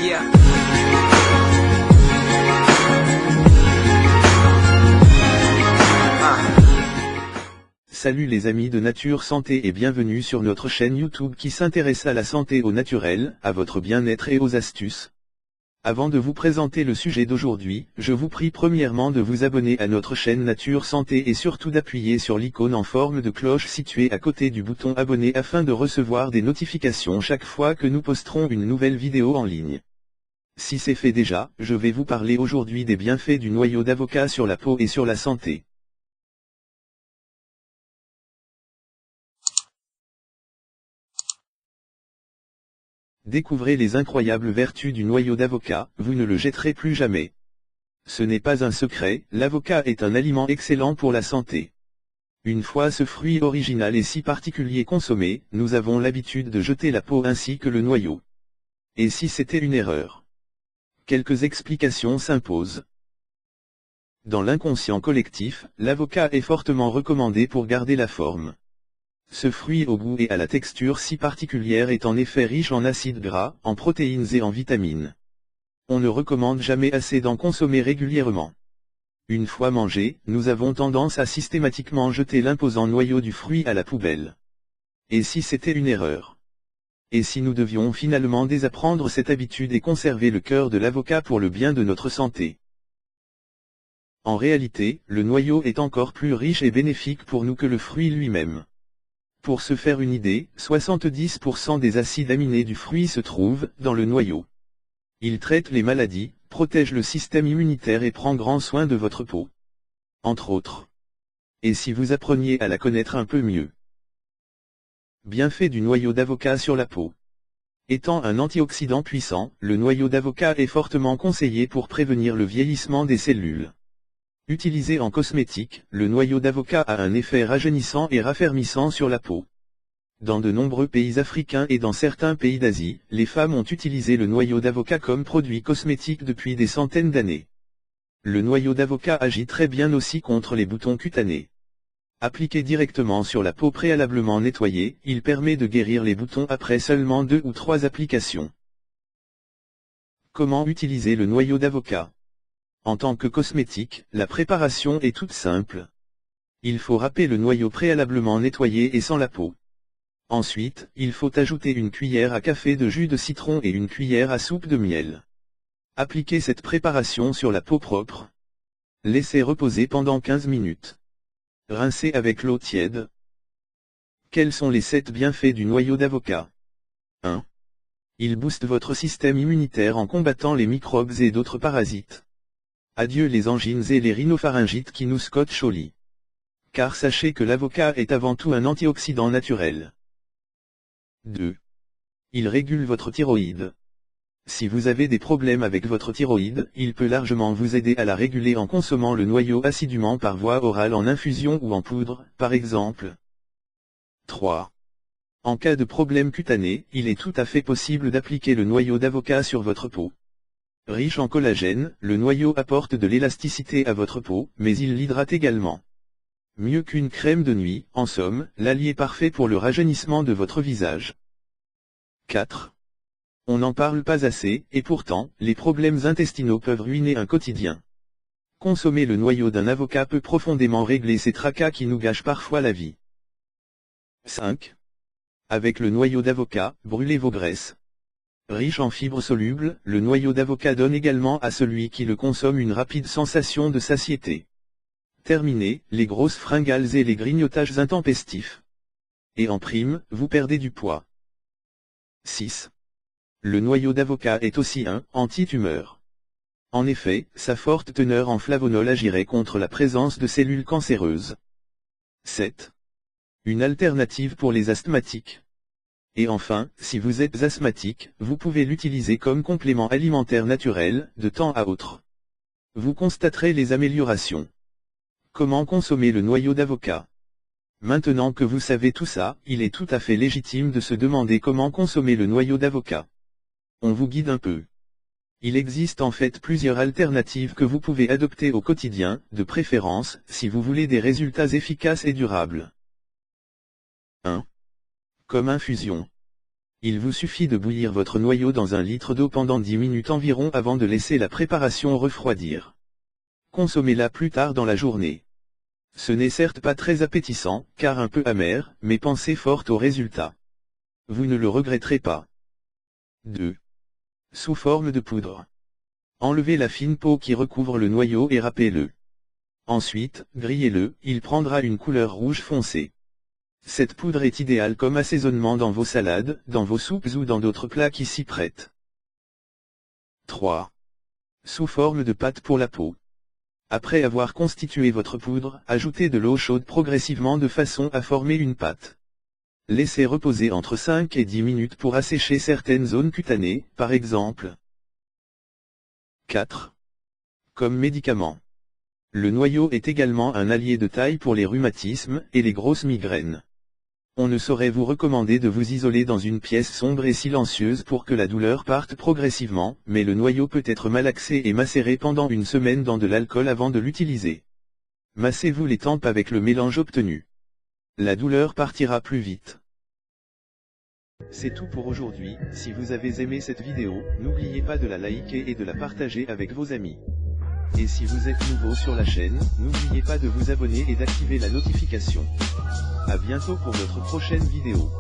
Yeah. Salut les amis de Nature Santé et bienvenue sur notre chaîne YouTube qui s'intéresse à la santé au naturel, à votre bien-être et aux astuces. Avant de vous présenter le sujet d'aujourd'hui, je vous prie premièrement de vous abonner à notre chaîne Nature Santé et surtout d'appuyer sur l'icône en forme de cloche située à côté du bouton abonner afin de recevoir des notifications chaque fois que nous posterons une nouvelle vidéo en ligne. Si c'est fait déjà, je vais vous parler aujourd'hui des bienfaits du noyau d'avocat sur la peau et sur la santé. Découvrez les incroyables vertus du noyau d'avocat, vous ne le jetterez plus jamais. Ce n'est pas un secret, l'avocat est un aliment excellent pour la santé. Une fois ce fruit original et si particulier consommé, nous avons l'habitude de jeter la peau ainsi que le noyau. Et si c'était une erreur? Quelques explications s'imposent. Dans l'inconscient collectif, l'avocat est fortement recommandé pour garder la forme. Ce fruit au goût et à la texture si particulière est en effet riche en acides gras, en protéines et en vitamines. On ne recommande jamais assez d'en consommer régulièrement. Une fois mangé, nous avons tendance à systématiquement jeter l'imposant noyau du fruit à la poubelle. Et si c'était une erreur? Et si nous devions finalement désapprendre cette habitude et conserver le cœur de l'avocat pour le bien de notre santé? En réalité, le noyau est encore plus riche et bénéfique pour nous que le fruit lui-même. Pour se faire une idée, 70% des acides aminés du fruit se trouvent dans le noyau. Il traite les maladies, protège le système immunitaire et prend grand soin de votre peau. Entre autres. Et si vous appreniez à la connaître un peu mieux? Bienfaits du noyau d'avocat sur la peau. Étant un antioxydant puissant, le noyau d'avocat est fortement conseillé pour prévenir le vieillissement des cellules. Utilisé en cosmétique, le noyau d'avocat a un effet rajeunissant et raffermissant sur la peau. Dans de nombreux pays africains et dans certains pays d'Asie, les femmes ont utilisé le noyau d'avocat comme produit cosmétique depuis des centaines d'années. Le noyau d'avocat agit très bien aussi contre les boutons cutanés. Appliqué directement sur la peau préalablement nettoyée, il permet de guérir les boutons après seulement 2 ou 3 applications. Comment utiliser le noyau d'avocat? En tant que cosmétique, la préparation est toute simple. Il faut râper le noyau préalablement nettoyé et sans la peau. Ensuite, il faut ajouter une cuillère à café de jus de citron et une cuillère à soupe de miel. Appliquez cette préparation sur la peau propre. Laissez reposer pendant 15 minutes. Rincez avec l'eau tiède. Quels sont les 7 bienfaits du noyau d'avocat? 1. Il booste votre système immunitaire en combattant les microbes et d'autres parasites. Adieu les angines et les rhinopharyngites qui nous scotchent au lit. Car sachez que l'avocat est avant tout un antioxydant naturel. 2. Il régule votre thyroïde. Si vous avez des problèmes avec votre thyroïde, il peut largement vous aider à la réguler en consommant le noyau assidûment par voie orale en infusion ou en poudre, par exemple. 3. En cas de problème cutané, il est tout à fait possible d'appliquer le noyau d'avocat sur votre peau. Riche en collagène, le noyau apporte de l'élasticité à votre peau, mais il l'hydrate également. Mieux qu'une crème de nuit, en somme, l'allié parfait pour le rajeunissement de votre visage. 4. On n'en parle pas assez, et pourtant, les problèmes intestinaux peuvent ruiner un quotidien. Consommer le noyau d'un avocat peut profondément régler ces tracas qui nous gâchent parfois la vie. 5. Avec le noyau d'avocat, brûlez vos graisses. Riche en fibres solubles, le noyau d'avocat donne également à celui qui le consomme une rapide sensation de satiété. Terminé, les grosses fringales et les grignotages intempestifs. Et en prime, vous perdez du poids. 6. Le noyau d'avocat est aussi un anti-tumeur. En effet, sa forte teneur en flavonol agirait contre la présence de cellules cancéreuses. 7. Une alternative pour les asthmatiques. Et enfin, si vous êtes asthmatique, vous pouvez l'utiliser comme complément alimentaire naturel, de temps à autre. Vous constaterez les améliorations. Comment consommer le noyau d'avocat? Maintenant que vous savez tout ça, il est tout à fait légitime de se demander comment consommer le noyau d'avocat. On vous guide un peu. Il existe en fait plusieurs alternatives que vous pouvez adopter au quotidien, de préférence, si vous voulez des résultats efficaces et durables. 1. Comme infusion. Il vous suffit de bouillir votre noyau dans 1 litre d'eau pendant 10 minutes environ avant de laisser la préparation refroidir. Consommez-la plus tard dans la journée. Ce n'est certes pas très appétissant, car un peu amer, mais pensez fort au résultat. Vous ne le regretterez pas. 2. Sous forme de poudre. Enlevez la fine peau qui recouvre le noyau et râpez-le. Ensuite, grillez-le, il prendra une couleur rouge foncé. Cette poudre est idéale comme assaisonnement dans vos salades, dans vos soupes ou dans d'autres plats qui s'y prêtent. 3. Sous forme de pâte pour la peau. Après avoir constitué votre poudre, ajoutez de l'eau chaude progressivement de façon à former une pâte. Laissez reposer entre 5 et 10 minutes pour assécher certaines zones cutanées, par exemple. 4. Comme médicament. Le noyau est également un allié de taille pour les rhumatismes et les grosses migraines. On ne saurait vous recommander de vous isoler dans une pièce sombre et silencieuse pour que la douleur parte progressivement, mais le noyau peut être malaxé et macéré pendant 1 semaine dans de l'alcool avant de l'utiliser. Massez-vous les tempes avec le mélange obtenu. La douleur partira plus vite. C'est tout pour aujourd'hui. Si vous avez aimé cette vidéo, n'oubliez pas de la liker et de la partager avec vos amis. Et si vous êtes nouveau sur la chaîne, n'oubliez pas de vous abonner et d'activer la notification. À bientôt pour notre prochaine vidéo.